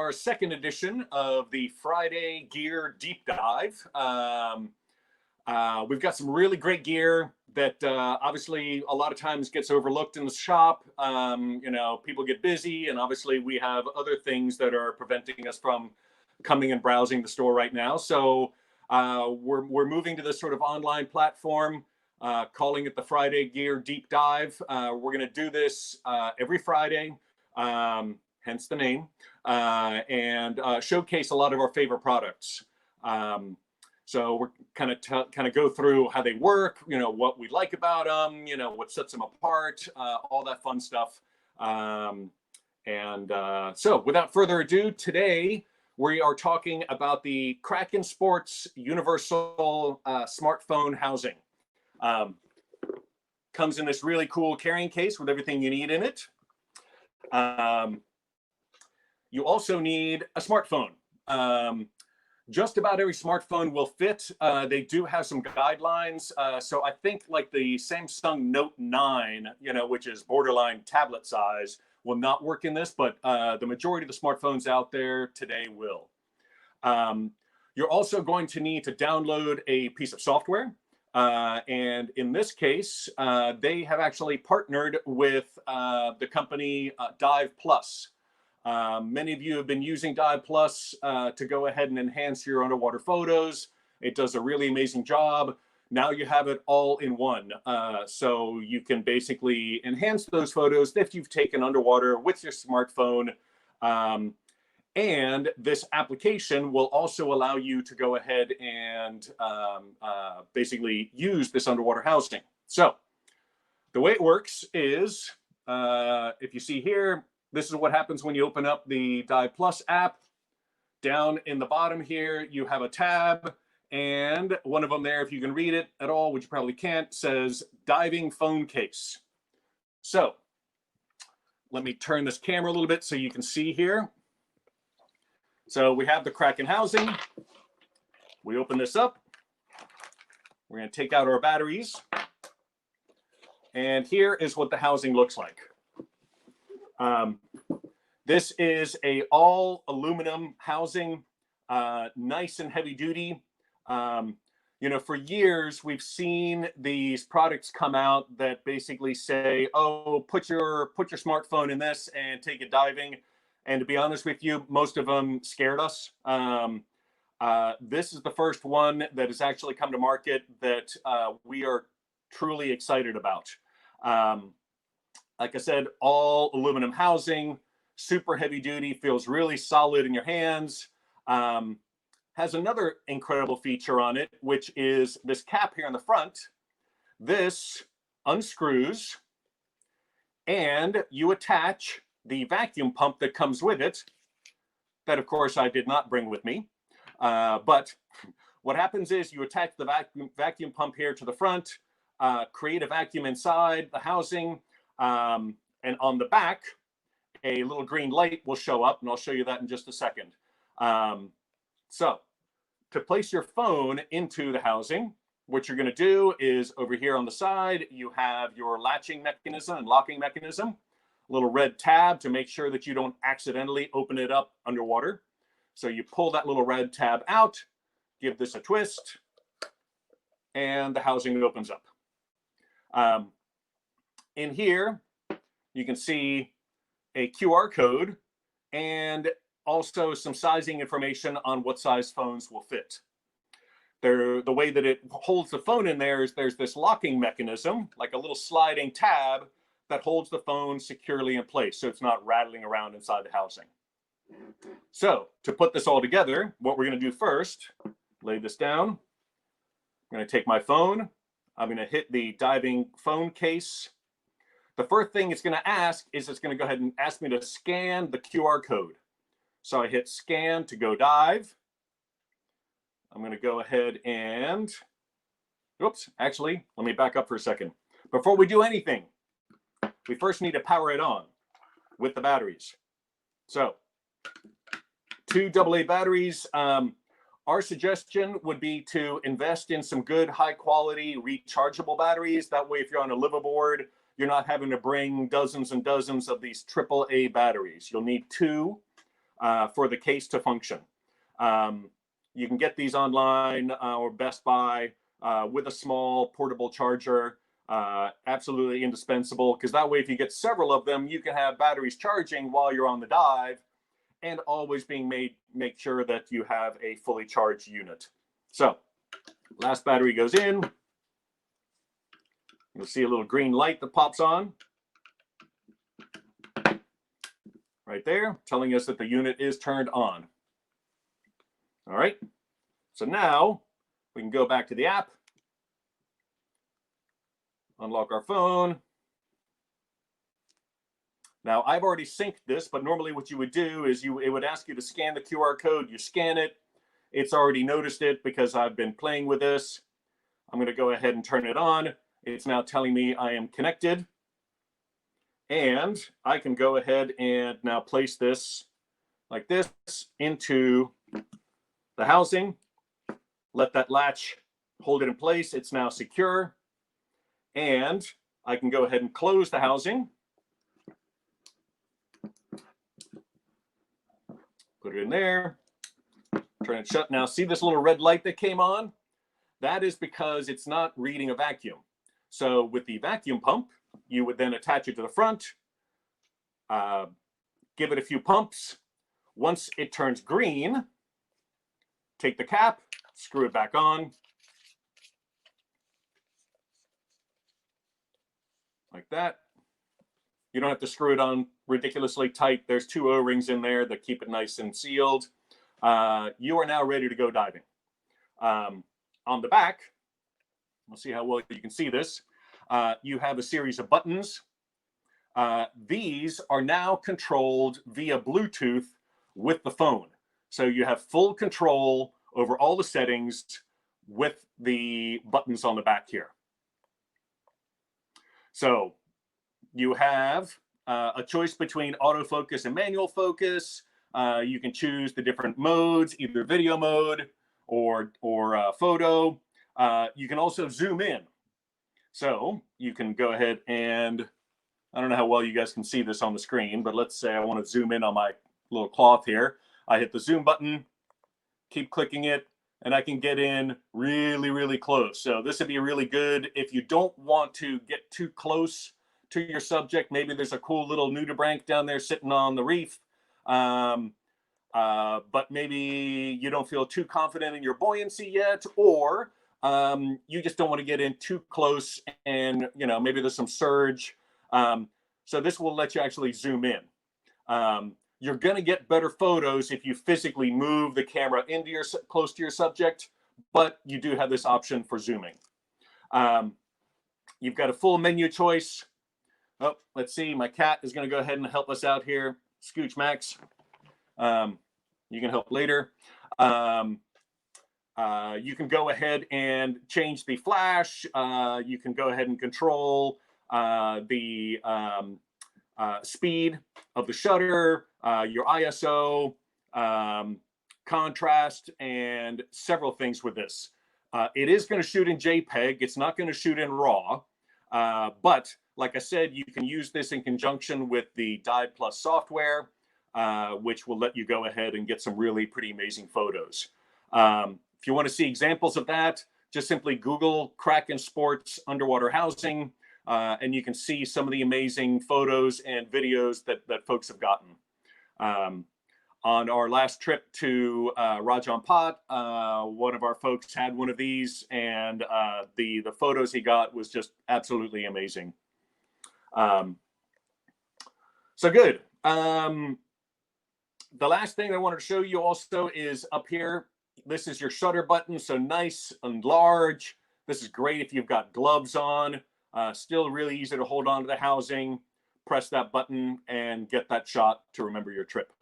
our second edition of the Friday Gear Deep Dive. We've got some really great gear that obviously a lot of times gets overlooked in the shop. People get busy, and obviously we have other things that are preventing us from coming and browsing the store right now. So we're moving to this sort of online platform, calling it the Friday Gear Deep Dive. We're going to do this every Friday, hence the name, and showcase a lot of our favorite products. So we're kind of go through how they work, what we like about them, what sets them apart, all that fun stuff. So without further ado, today we are talking about the Kraken Sports Universal Smartphone Housing. Comes in this really cool carrying case with everything you need in it. You also need a smartphone. Just about every smartphone will fit. They do have some guidelines. So I think like the Samsung Note 9, which is borderline tablet size, will not work in this, but the majority of the smartphones out there today will. You're also going to need to download a piece of software. And in this case, they have actually partnered with the company Dive Plus. Many of you have been using Dive Plus to go ahead and enhance your underwater photos. It does a really amazing job. Now you have it all in one. So you can basically enhance those photos that you've taken underwater with your smartphone. And this application will also allow you to go ahead and basically use this underwater housing. So the way it works is, if you see here, this is what happens when you open up the Dive Plus app. Down in the bottom here, you have a tab, and one of them there, if you can read it at all, which you probably can't, says diving phone case. So let me turn this camera a little bit so you can see here. So we have the Kraken housing. We open this up. We're going to take out our batteries. And here is what the housing looks like. This is a all aluminum housing, nice and heavy duty. For years we've seen these products come out that basically say, oh, put your smartphone in this and take it diving. And to be honest with you, most of them scared us. This is the first one that has actually come to market that we are truly excited about. Like I said, all aluminum housing, super heavy duty, feels really solid in your hands. Has another incredible feature on it, which is this cap here on the front. This unscrews and you attach the vacuum pump that comes with it. That, of course, I did not bring with me. But what happens is you attach the vacuum pump here to the front, create a vacuum inside the housing. And on the back, a little green light will show up, and I'll show you that in just a second. So to place your phone into the housing, what you're going to do is over here on the side, you have your latching mechanism and locking mechanism, a little red tab to make sure that you don't accidentally open it up underwater. So you pull that little red tab out, give this a twist, and the housing opens up. In here, you can see a QR code and also some sizing information on what size phones will fit. The way that it holds the phone in there is there's this locking mechanism, like a little sliding tab that holds the phone securely in place so it's not rattling around inside the housing. So to put this all together, what we're going to do first, lay this down. I'm going to take my phone. I'm going to hit the diving phone case. The first thing it's going to ask is it's going to go ahead and ask me to scan the QR code. So I hit scan to go dive. I'm going to go ahead and, oops, actually, let me back up for a second. Before we do anything, we first need to power it on with the batteries. So 2 AA batteries. Our suggestion would be to invest in some good, high quality rechargeable batteries. That way, if you're on a liveaboard, you're not having to bring dozens and dozens of these AAA batteries. You'll need 2. for the case to function. You can get these online or Best Buy with a small portable charger. Absolutely indispensable, because that way if you get several of them, you can have batteries charging while you're on the dive, and always make sure that you have a fully charged unit. So last battery goes in. You'll see a little green light that pops on right there, telling us that the unit is turned on. All right, so now we can go back to the app, unlock our phone. Now, I've already synced this, but normally what you would do is it would ask you to scan the QR code. You scan it. It's already noticed it because I've been playing with this. I'm going to go ahead and turn it on. It's now telling me I am connected. And I can go ahead and now place this like this into the housing. Let that latch hold it in place. It's now secure. And I can go ahead and close the housing. Put it in there. Turn it shut. Now, see this little red light that came on? That is because it's not reading a vacuum. So with the vacuum pump, you would then attach it to the front, give it a few pumps. Once it turns green, take the cap, screw it back on. Like that. You don't have to screw it on ridiculously tight. There's 2 O-rings in there that keep it nice and sealed. You are now ready to go diving. On the back, we'll see how well you can see this. You have a series of buttons. These are now controlled via Bluetooth with the phone. So you have full control over all the settings with the buttons on the back here. So you have a choice between autofocus and manual focus. You can choose the different modes, either video mode or photo. You can also zoom in. So you can go ahead and, I don't know how well you guys can see this on the screen, but let's say I want to zoom in on my little cloth here. I hit the zoom button, keep clicking it, and I can get in really, really close. So this would be really good if you don't want to get too close to your subject. Maybe there's a cool little nudibranch down there sitting on the reef. But maybe you don't feel too confident in your buoyancy yet, or you just don't want to get in too close, and maybe there's some surge. So this will let you actually zoom in. You're going to get better photos if you physically move the camera close to your subject, but you do have this option for zooming. You've got a full menu choice. Oh, let's see. My cat is going to go ahead and help us out here. Scooch Max. You can help later. You can go ahead and change the flash. You can go ahead and control the speed of the shutter, your ISO, contrast, and several things with this. It is going to shoot in JPEG. It's not going to shoot in RAW. But like I said, you can use this in conjunction with the Dive Plus software, which will let you go ahead and get some really pretty amazing photos. If you want to see examples of that, just simply Google Kraken Sports underwater housing, and you can see some of the amazing photos and videos that folks have gotten. On our last trip to Rajan Pot, one of our folks had one of these, and the photos he got was just absolutely amazing. So good. The last thing I wanted to show you also is up here. This is your shutter button, so nice and large. This is great if you've got gloves on. Still really easy to hold on to the housing. Press that button and get that shot to remember your trip.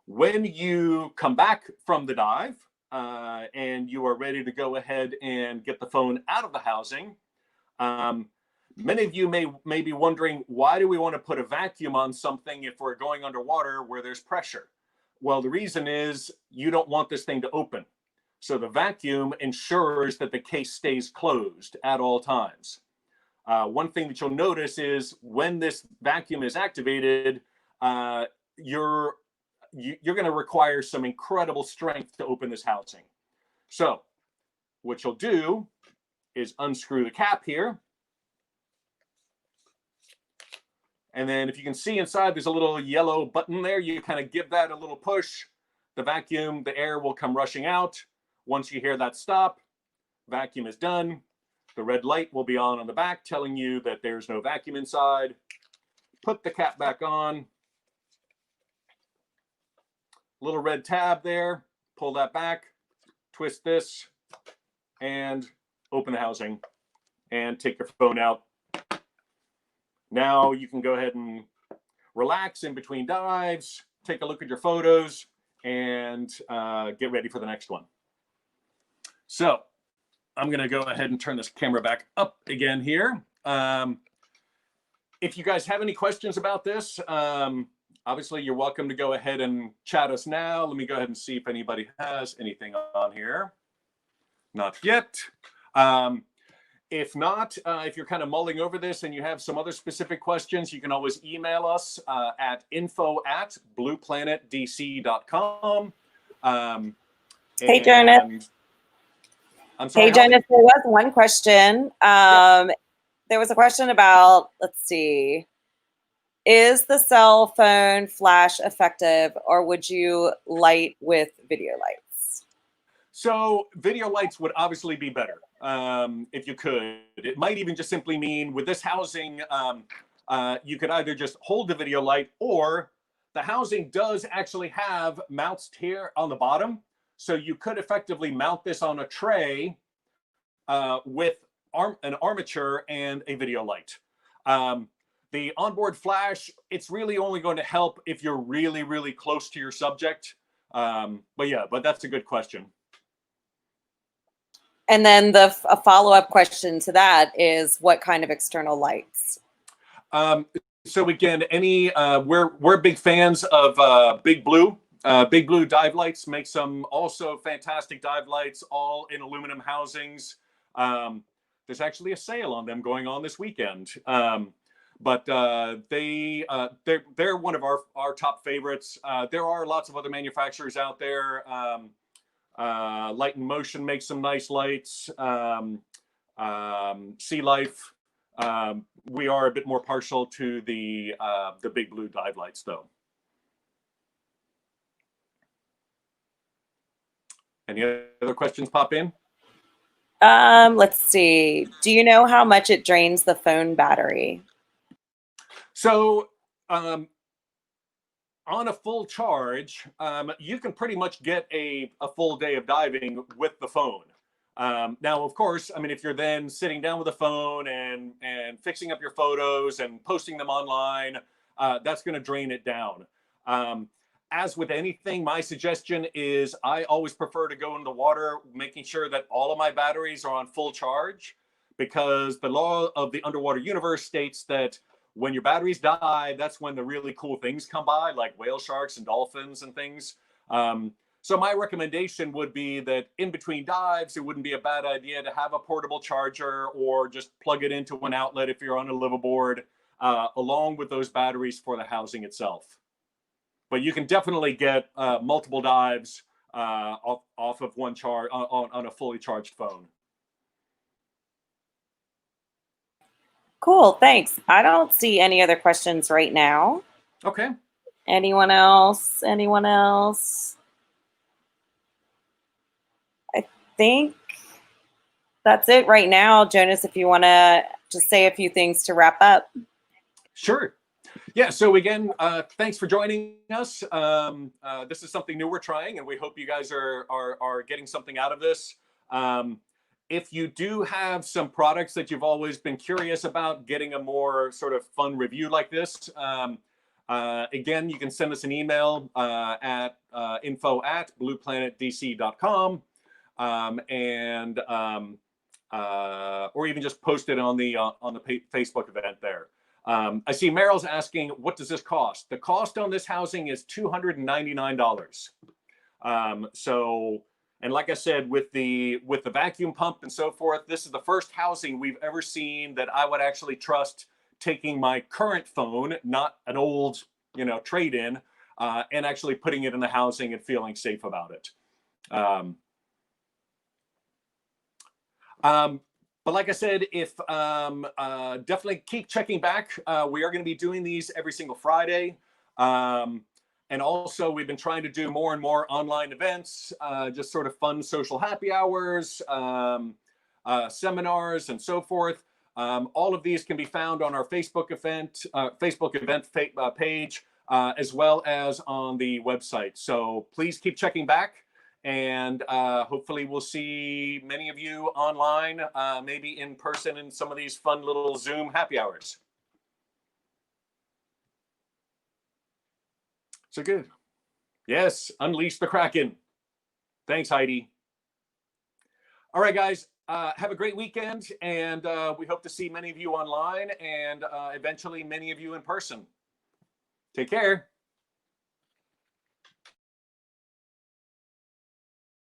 When you come back from the dive and you are ready to go ahead and get the phone out of the housing, many of you may be wondering, why do we want to put a vacuum on something if we're going underwater where there's pressure? Well, the reason is you don't want this thing to open. So the vacuum ensures that the case stays closed at all times. One thing that you'll notice is when this vacuum is activated, you're going to require some incredible strength to open this housing. So what you'll do is unscrew the cap here. And then if you can see inside, there's a little yellow button there. You kind of give that a little push. The vacuum, the air will come rushing out. Once you hear that stop, vacuum is done. The red light will be on the back telling you that there's no vacuum inside. Put the cap back on. Little red tab there. Pull that back. Twist this. And open the housing. And take your phone out. Now you can go ahead and relax in between dives. Take a look at your photos. And get ready for the next one. So I'm going to go ahead and turn this camera back up again here. If you guys have any questions about this, obviously you're welcome to go ahead and chat us now. Let me go ahead and see if anybody has anything on here. Not yet. If not, if you're kind of mulling over this and you have some other specific questions, you can always email us at info@blueplanetdc.com. Hey, Jonas. I'm sorry. Hey, Jonas, there was one question. Yeah. There was a question about, let's see, is the cell phone flash effective, or would you light with video lights? So video lights would obviously be better if you could. It might even just simply mean with this housing, you could either just hold the video light, or the housing does actually have mounts here on the bottom. So you could effectively mount this on a tray with an armature and a video light. The onboard flash, it's really only going to help if you're really, really close to your subject. But that's a good question. And then a follow-up question to that is, what kind of external lights? So again, we're big fans of Big Blue. Big Blue dive lights make some also fantastic dive lights, all in aluminum housings. There's actually a sale on them going on this weekend. But they're one of our top favorites. There are lots of other manufacturers out there. Light and Motion makes some nice lights. Sea Life. We are a bit more partial to the Big Blue dive lights, though. Any other questions pop in? Let's see. Do you know how much it drains the phone battery? So on a full charge, you can pretty much get a full day of diving with the phone. Now, of course, I mean, if you're then sitting down with a phone and fixing up your photos and posting them online, that's going to drain it down. As with anything, my suggestion is I always prefer to go in the water, making sure that all of my batteries are on full charge, because the law of the underwater universe states that when your batteries die, that's when the really cool things come by, like whale sharks and dolphins and things. So my recommendation would be that in between dives, it wouldn't be a bad idea to have a portable charger, or just plug it into an outlet if you're on a liveaboard, along with those batteries for the housing itself. But you can definitely get multiple dives off of one charge on a fully charged phone. Cool, thanks. I don't see any other questions right now. Okay. Anyone else? Anyone else? I think that's it right now. Jonas, if you want to just say a few things to wrap up. Sure. Yeah, so again, thanks for joining us. This is something new we're trying, and we hope you guys are getting something out of this. If you do have some products that you've always been curious about, getting a more sort of fun review like this, again, you can send us an email at info@blueplanetdc.com, or even just post it on the Facebook event there. I see Meryl's asking, what does this cost? The cost on this housing is $299. And like I said, with the vacuum pump and so forth, this is the first housing we've ever seen that I would actually trust taking my current phone, not an old trade-in, and actually putting it in the housing and feeling safe about it. But like I said, if definitely keep checking back. We are going to be doing these every single Friday. And also, we've been trying to do more and more online events, just sort of fun social happy hours, seminars, and so forth. All of these can be found on our Facebook event page, as well as on the website. So please keep checking back, and hopefully we'll see many of you online, maybe in person in some of these fun little Zoom happy hours. So good. Yes, unleash the Kraken. Thanks, Heidi. All right, guys, have a great weekend, and we hope to see many of you online and eventually many of you in person. Take care.